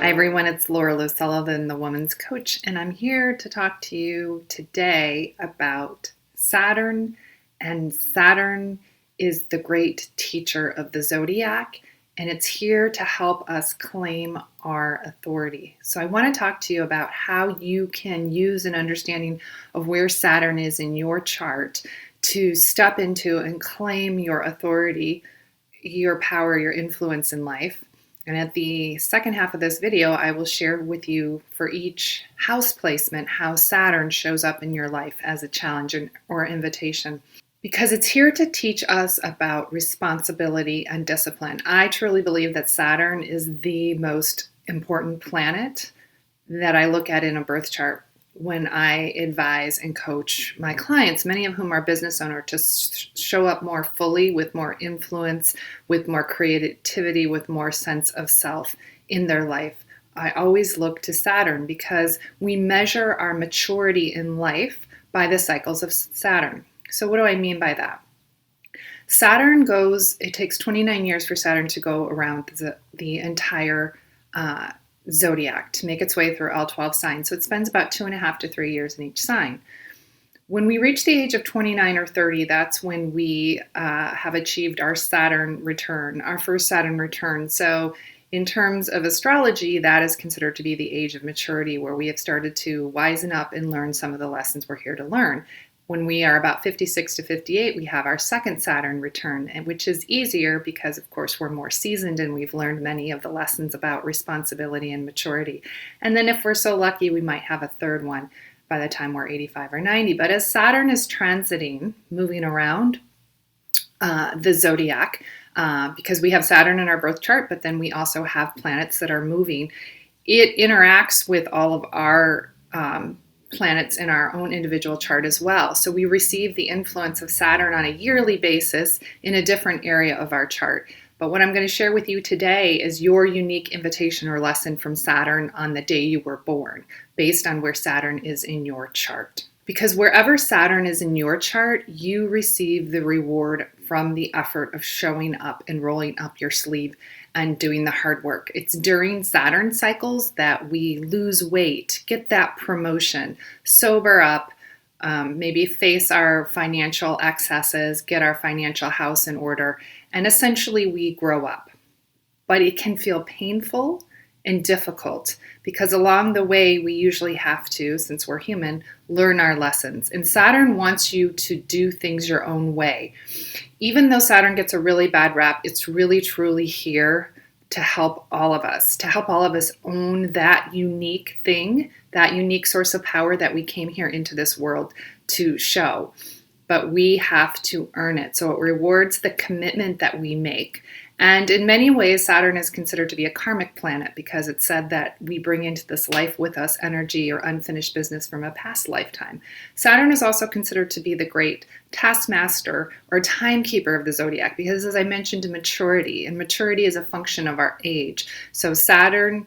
Hi everyone, it's Laurel, the Woman's Coach, and I'm here to talk to you today about Saturn. And Saturn is the great teacher of the zodiac, and it's here to help us claim our authority. So I want to talk to you about how you can use an understanding of where Saturn is in your chart to step into and claim your authority, your power, your influence in life. And at the second half of this video, I will share with you for each house placement how Saturn shows up in your life as a challenge or invitation. Because it's here to teach us about responsibility and discipline. I truly believe that Saturn is the most important planet that I look at in a birth chart when I advise and coach my clients, many of whom are business owners, to show up more fully with more influence, with more creativity, with more sense of self in their life. I always look to Saturn because we measure our maturity in life by the cycles of Saturn. So what do I mean by that? It takes 29 years for Saturn to go around the entire zodiac to make its way through all 12 signs. So it spends about 2.5 to 3 years in each sign. When we reach the age of 29 or 30, that's when we have achieved our Saturn return, our first Saturn return. So in terms of astrology, that is considered to be the age of maturity, where we have started to wisen up and learn some of the lessons we're here to learn. When we are about 56 to 58, we have our second Saturn return, which is easier because, of course, we're more seasoned and we've learned many of the lessons about responsibility and maturity. And then if we're so lucky, we might have a third one by the time we're 85 or 90. But as Saturn is transiting, moving around the zodiac, because we have Saturn in our birth chart, but then we also have planets that are moving, it interacts with all of our planets in our own individual chart as well. So we receive the influence of Saturn on a yearly basis in a different area of our chart. But what I'm going to share with you today is your unique invitation or lesson from Saturn on the day you were born, based on where Saturn is in your chart. Because wherever Saturn is in your chart, you receive the reward from the effort of showing up and rolling up your sleeve and doing the hard work. It's during Saturn cycles that we lose weight, get that promotion, sober up, maybe face our financial excesses, get our financial house in order, and essentially we grow up. But it can feel painful and difficult because along the way we usually have to, since we're human, learn our lessons. And Saturn wants you to do things your own way. Even though Saturn gets a really bad rap, it's really truly here to help all of us own that unique thing, that unique source of power that we came here into this world to show. But we have to earn it. So it rewards the commitment that we make. And in many ways, Saturn is considered to be a karmic planet because it's said that we bring into this life with us energy or unfinished business from a past lifetime. Saturn is also considered to be the great taskmaster or timekeeper of the zodiac because, as I mentioned, maturity, and maturity is a function of our age. So Saturn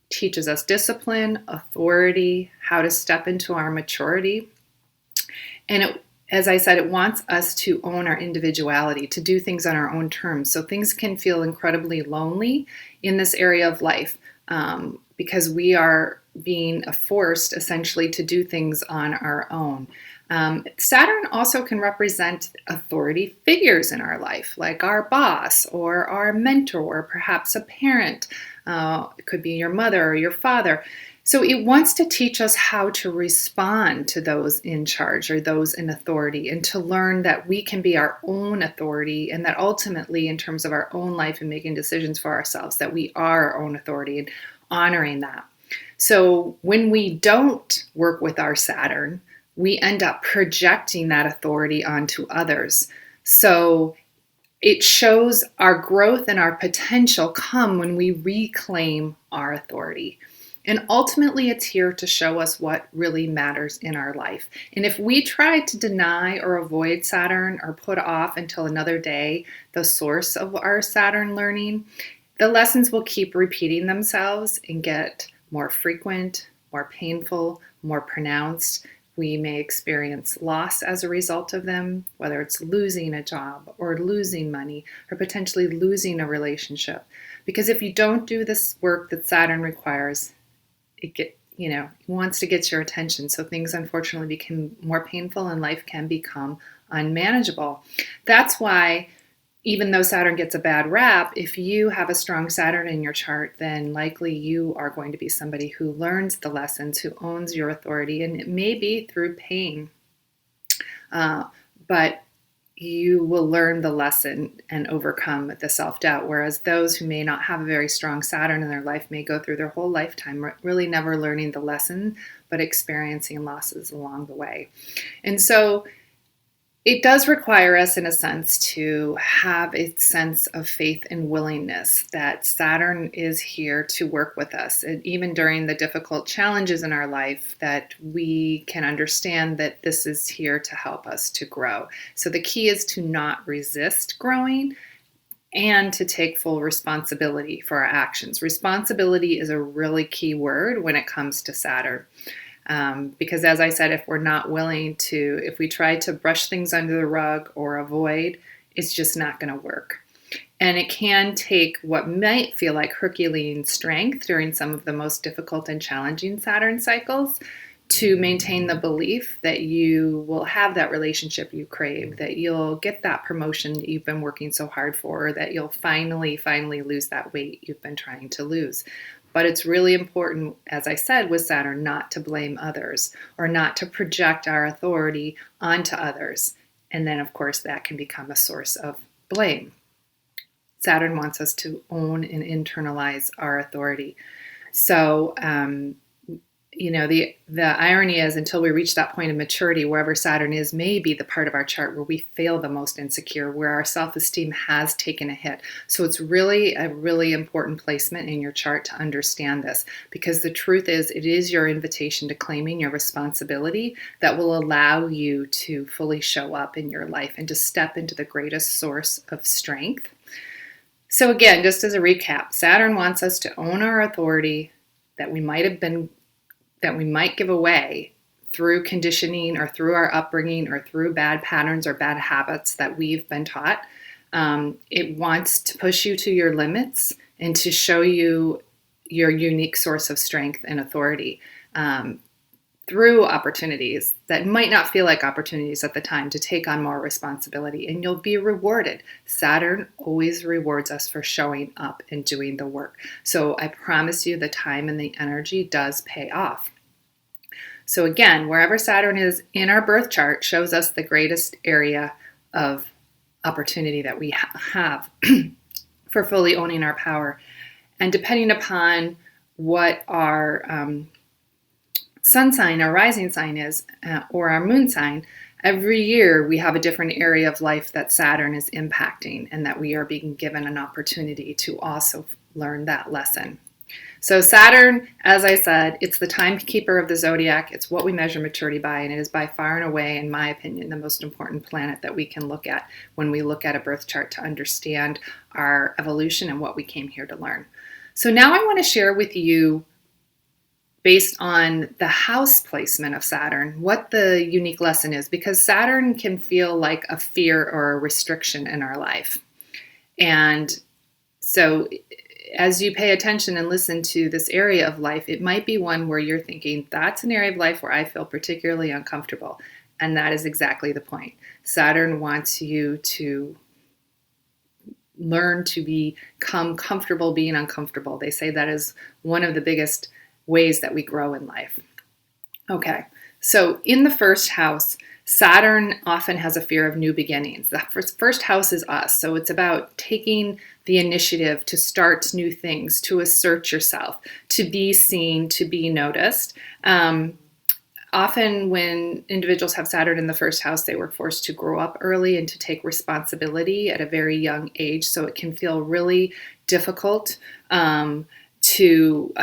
teaches us discipline, authority, how to step into our maturity. And as I said, it wants us to own our individuality, to do things on our own terms. So things can feel incredibly lonely in this area of life because we are being forced essentially to do things on our own. Saturn also can represent authority figures in our life, like our boss or our mentor, or perhaps a parent. It could be your mother or your father. So it wants to teach us how to respond to those in charge or those in authority, and to learn that we can be our own authority, and that ultimately, in terms of our own life and making decisions for ourselves, that we are our own authority, and honoring that. So when we don't work with our Saturn, we end up projecting that authority onto others. So it shows our growth and our potential come when we reclaim our authority. And ultimately, it's here to show us what really matters in our life. And if we try to deny or avoid Saturn or put off until another day the source of our Saturn learning, the lessons will keep repeating themselves and get more frequent, more painful, more pronounced, We may experience loss as a result of them, whether it's losing a job or losing money or potentially losing a relationship. Because if you don't do this work that Saturn requires, it wants to get your attention. So things unfortunately become more painful and life can become unmanageable. That's why, even though Saturn gets a bad rap, if you have a strong Saturn in your chart, then likely you are going to be somebody who learns the lessons, who owns your authority, and it may be through pain. But you will learn the lesson and overcome the self-doubt, whereas those who may not have a very strong Saturn in their life may go through their whole lifetime really never learning the lesson, but experiencing losses along the way. And so it does require us, in a sense, to have a sense of faith and willingness that Saturn is here to work with us. And even during the difficult challenges in our life, that we can understand that this is here to help us to grow. So the key is to not resist growing and to take full responsibility for our actions. Responsibility is a really key word when it comes to Saturn. Because as I said, if we're not willing to, if we try to brush things under the rug or avoid, it's just not going to work. And it can take what might feel like Herculean strength during some of the most difficult and challenging Saturn cycles to maintain the belief that you will have that relationship you crave, that you'll get that promotion that you've been working so hard for, that you'll finally lose that weight you've been trying to lose. But it's really important, as I said, with Saturn, not to blame others or not to project our authority onto others. And then, of course, that can become a source of blame. Saturn wants us to own and internalize our authority. So, the irony is, until we reach that point of maturity, wherever Saturn is may be the part of our chart where we feel the most insecure, where our self-esteem has taken a hit. So it's really a really important placement in your chart to understand this, because the truth is, it is your invitation to claiming your responsibility that will allow you to fully show up in your life and to step into the greatest source of strength. So again, just as a recap, Saturn wants us to own our authority that we might give away through conditioning or through our upbringing or through bad patterns or bad habits that we've been taught. It wants to push you to your limits and to show you your unique source of strength and authority through opportunities that might not feel like opportunities at the time to take on more responsibility, and you'll be rewarded. Saturn always rewards us for showing up and doing the work. So I promise you the time and the energy does pay off. So again, wherever Saturn is in our birth chart shows us the greatest area of opportunity that we have for fully owning our power. And depending upon what our sun sign, our rising sign is, or our moon sign, every year we have a different area of life that Saturn is impacting and that we are being given an opportunity to also learn that lesson. So Saturn, as I said, it's the timekeeper of the zodiac. It's what we measure maturity by, and it is by far and away, in my opinion, the most important planet that we can look at when we look at a birth chart to understand our evolution and what we came here to learn. So now I want to share with you, based on the house placement of Saturn, what the unique lesson is, because Saturn can feel like a fear or a restriction in our life. And so as you pay attention and listen to this area of life, it might be one where you're thinking, that's an area of life where I feel particularly uncomfortable. And that is exactly the point. Saturn wants you to learn to become comfortable being uncomfortable. They say that is one of the biggest ways that we grow in life. Okay, so in the first house, Saturn often has a fear of new beginnings. The first house is us, so it's about taking the initiative to start new things, to assert yourself, to be seen, to be noticed. Often when individuals have Saturn in the first house, they were forced to grow up early and to take responsibility at a very young age, so it can feel really difficult to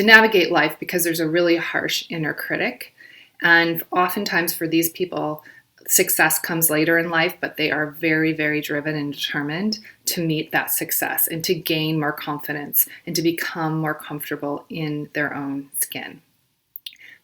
navigate life because there's a really harsh inner critic. And oftentimes for these people, success comes later in life, but they are very, very driven and determined to meet that success and to gain more confidence and to become more comfortable in their own skin.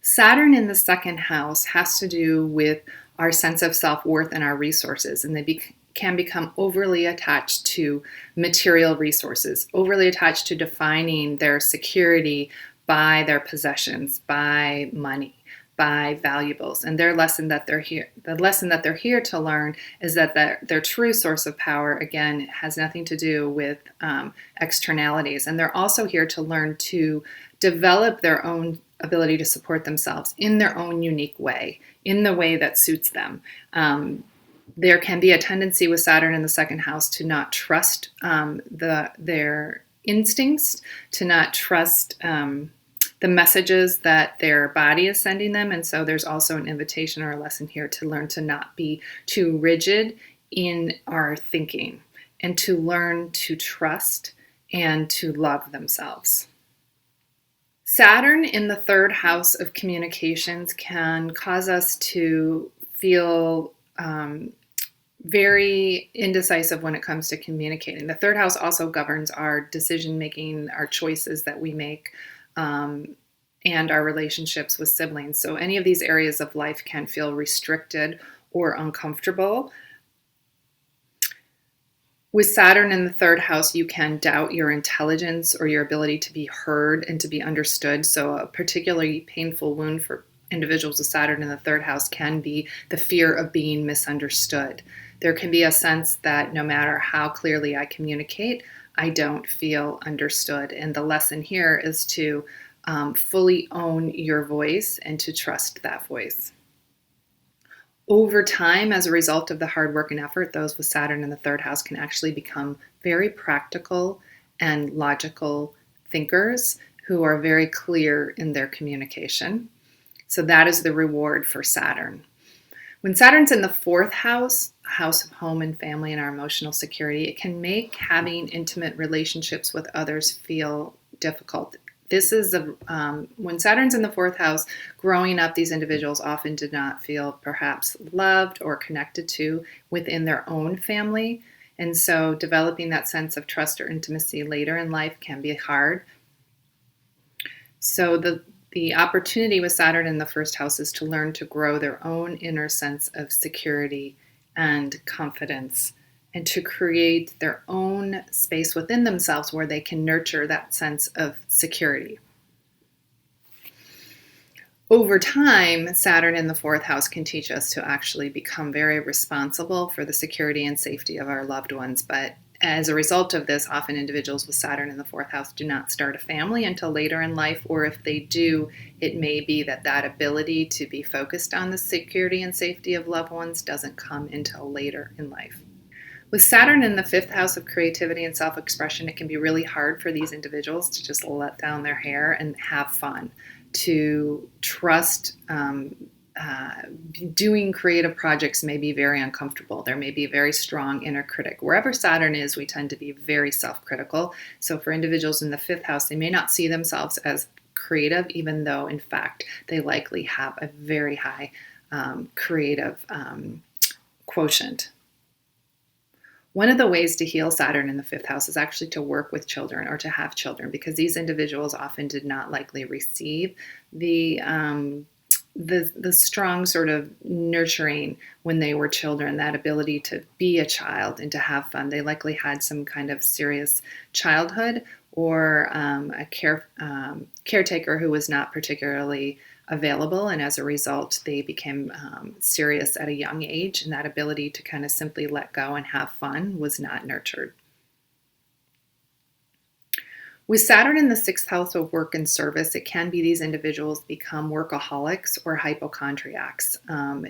Saturn in the second house has to do with our sense of self-worth and our resources, and they can become overly attached to material resources, overly attached to defining their security by their possessions, by money, by valuables. And the lesson that they're here to learn is that their true source of power, again, has nothing to do with externalities. And they're also here to learn to develop their own ability to support themselves in their own unique way, in the way that suits them. There can be a tendency with Saturn in the second house to not trust their instincts, to not trust the messages that their body is sending them. And so there's also an invitation or a lesson here to learn to not be too rigid in our thinking and to learn to trust and to love themselves. Saturn in the third house of communications can cause us to feel very indecisive when it comes to communicating. The third house also governs our decision making, our choices that we make, and our relationships with siblings. So any of these areas of life can feel restricted or uncomfortable. With Saturn in the third house, you can doubt your intelligence or your ability to be heard and to be understood. So a particularly painful wound for individuals with Saturn in the third house can be the fear of being misunderstood. There can be a sense that no matter how clearly I communicate, I don't feel understood. And the lesson here is to fully own your voice and to trust that voice. Over time, as a result of the hard work and effort, those with Saturn in the third house can actually become very practical and logical thinkers who are very clear in their communication. So that is the reward for Saturn. When Saturn's in the fourth house, house of home and family and our emotional security, it can make having intimate relationships with others feel difficult. This is when Saturn's in the fourth house, growing up, these individuals often did not feel perhaps loved or connected to within their own family. And so developing that sense of trust or intimacy later in life can be hard. So the opportunity with Saturn in the first house is to learn to grow their own inner sense of security and confidence, and to create their own space within themselves where they can nurture that sense of security. Over time, Saturn in the fourth house can teach us to actually become very responsible for the security and safety of our loved ones. But as a result of this, often individuals with Saturn in the fourth house do not start a family until later in life, or if they do, it may be that ability to be focused on the security and safety of loved ones doesn't come until later in life. With Saturn in the fifth house of creativity and self-expression, it can be really hard for these individuals to just let down their hair and have fun, to trust. Doing creative projects may be very uncomfortable. There may be a very strong inner critic. Wherever Saturn is, we tend to be very self-critical. So for individuals in the fifth house, they may not see themselves as creative, even though, in fact, they likely have a very high creative quotient. One of the ways to heal Saturn in the fifth house is actually to work with children or to have children, because these individuals often did not likely receive the strong sort of nurturing when they were children, that ability to be a child and to have fun. They likely had some kind of serious childhood or a caretaker who was not particularly available, and as a result they became serious at a young age, and that ability to kind of simply let go and have fun was not nurtured. With Saturn in the sixth house of work and service, it can be these individuals become workaholics or hypochondriacs.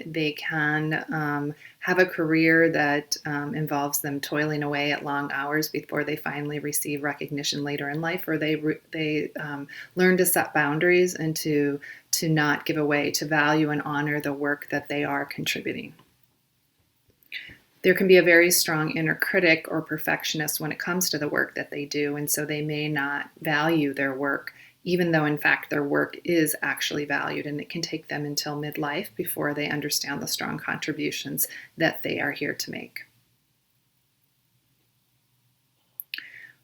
They can have a career that involves them toiling away at long hours before they finally receive recognition later in life, or they learn to set boundaries and to not give away, to value and honor the work that they are contributing. There can be a very strong inner critic or perfectionist when it comes to the work that they do, and so they may not value their work, even though in fact their work is actually valued, and it can take them until midlife before they understand the strong contributions that they are here to make.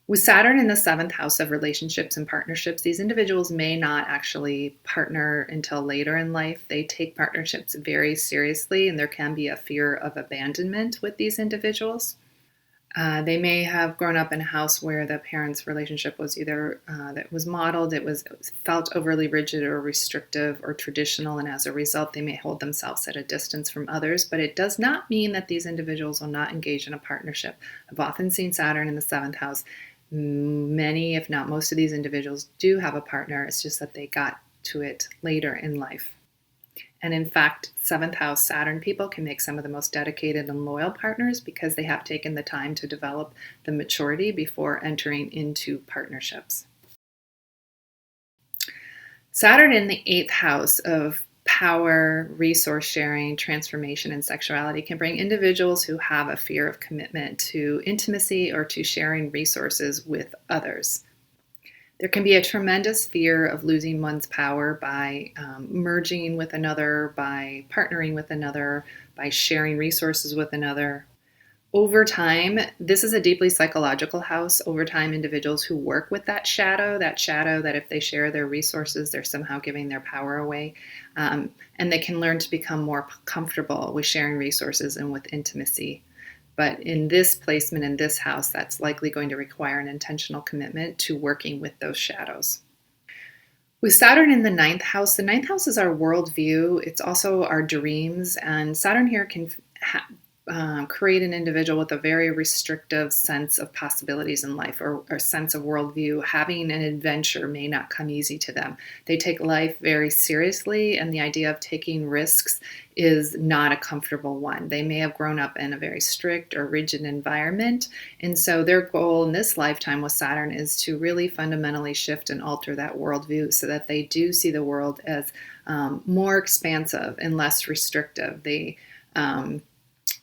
With Saturn in the seventh house of relationships and partnerships, these individuals may not actually partner until later in life. They take partnerships very seriously, and there can be a fear of abandonment with these individuals. They may have grown up in a house where the parents' relationship was either that was modeled, it was felt overly rigid or restrictive or traditional, and as a result, they may hold themselves at a distance from others. But it does not mean that these individuals will not engage in a partnership. I've often seen Saturn in the seventh house. Many, if not most of these individuals do have a partner. It's just that they got to it later in life. And in fact, seventh house Saturn people can make some of the most dedicated and loyal partners because they have taken the time to develop the maturity before entering into partnerships. Saturn in the eighth house of power, resource sharing, transformation, and sexuality can bring individuals who have a fear of commitment to intimacy or to sharing resources with others. There can be a tremendous fear of losing one's power by merging with another, by partnering with another, by sharing resources with another. Over time, this is a deeply psychological house. Over time, individuals who work with that shadow that if they share their resources, they're somehow giving their power away. And they can learn to become more comfortable with sharing resources and with intimacy. But in this placement in this house, that's likely going to require an intentional commitment to working with those shadows. With Saturn in the ninth house is our worldview. It's also our dreams. And Saturn here can create an individual with a very restrictive sense of possibilities in life or sense of worldview. Having an adventure may not come easy to them. They take life very seriously, and the idea of taking risks is not a comfortable one. They may have grown up in a very strict or rigid environment, and so their goal in this lifetime with Saturn is to really fundamentally shift and alter that worldview so that they do see the world as more expansive and less restrictive. They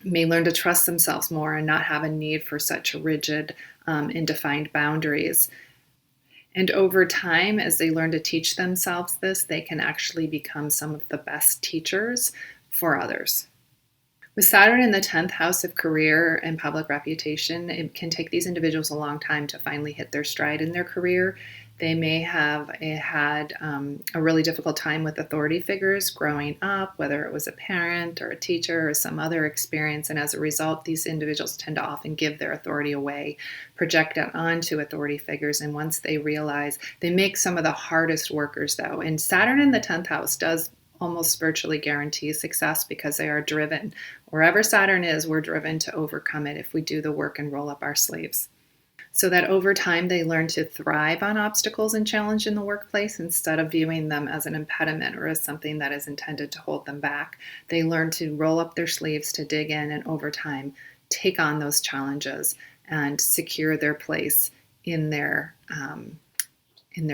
may learn to trust themselves more and not have a need for such rigid and defined boundaries. And over time, as they learn to teach themselves this, they can actually become some of the best teachers for others. With Saturn in the 10th house of career and public reputation, it can take these individuals a long time to finally hit their stride in their career. They may have had a really difficult time with authority figures growing up, whether it was a parent or a teacher or some other experience. And as a result, these individuals tend to often give their authority away, project it onto authority figures. And once they realize, they make some of the hardest workers, though. And Saturn in the 10th house does almost virtually guarantee success because they are driven. Wherever Saturn is, we're driven to overcome it if we do the work and roll up our sleeves. So that over time they learn to thrive on obstacles and challenge in the workplace instead of viewing them as an impediment or as something that is intended to hold them back. They learn to roll up their sleeves, to dig in, and over time take on those challenges and secure their place in their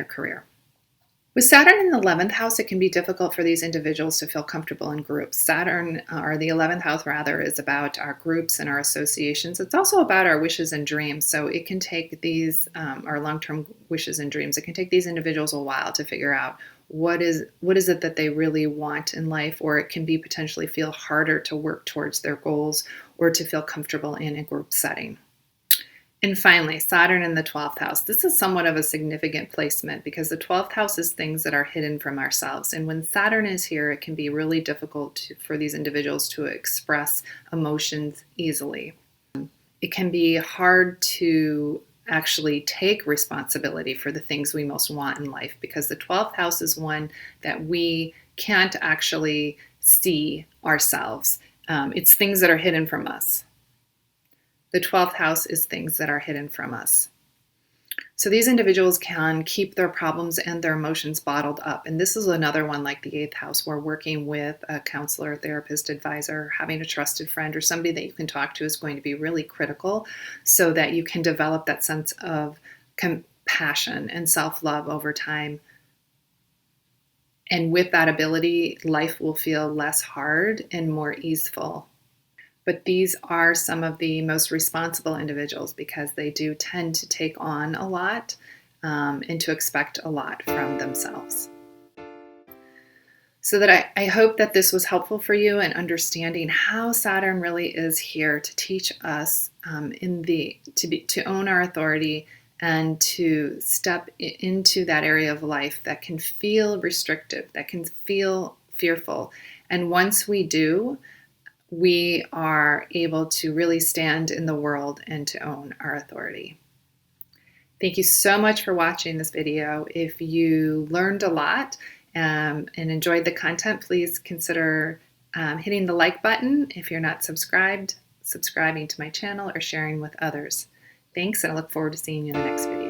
career. With Saturn in the 11th house, it can be difficult for these individuals to feel comfortable in groups. Saturn, or the 11th house rather, is about our groups and our associations. It's also about our wishes and dreams. So it can take these, our long-term wishes and dreams, it can take these individuals a while to figure out what is it that they really want in life, or it can be potentially feel harder to work towards their goals or to feel comfortable in a group setting. And finally, Saturn in the 12th house. This is somewhat of a significant placement because the 12th house is things that are hidden from ourselves. And when Saturn is here, it can be really difficult for these individuals to express emotions easily. It can be hard to actually take responsibility for the things we most want in life because the 12th house is one that we can't actually see ourselves. It's things that are hidden from us. The 12th house is things that are hidden from us. So these individuals can keep their problems and their emotions bottled up. And this is another one like the 8th house, where working with a counselor, therapist, advisor, having a trusted friend, or somebody that you can talk to is going to be really critical so that you can develop that sense of compassion and self-love over time. And with that ability, life will feel less hard and more easeful. But these are some of the most responsible individuals because they do tend to take on a lot and to expect a lot from themselves. So that I hope that this was helpful for you in understanding how Saturn really is here to teach us to own our authority and to step into that area of life that can feel restrictive, that can feel fearful. And once we do, we are able to really stand in the world and to own our authority. Thank you so much for watching this video. If you learned a lot and enjoyed the content, please consider hitting the like button. If you're not subscribed, subscribing to my channel or sharing with others. Thanks, and I look forward to seeing you in the next video.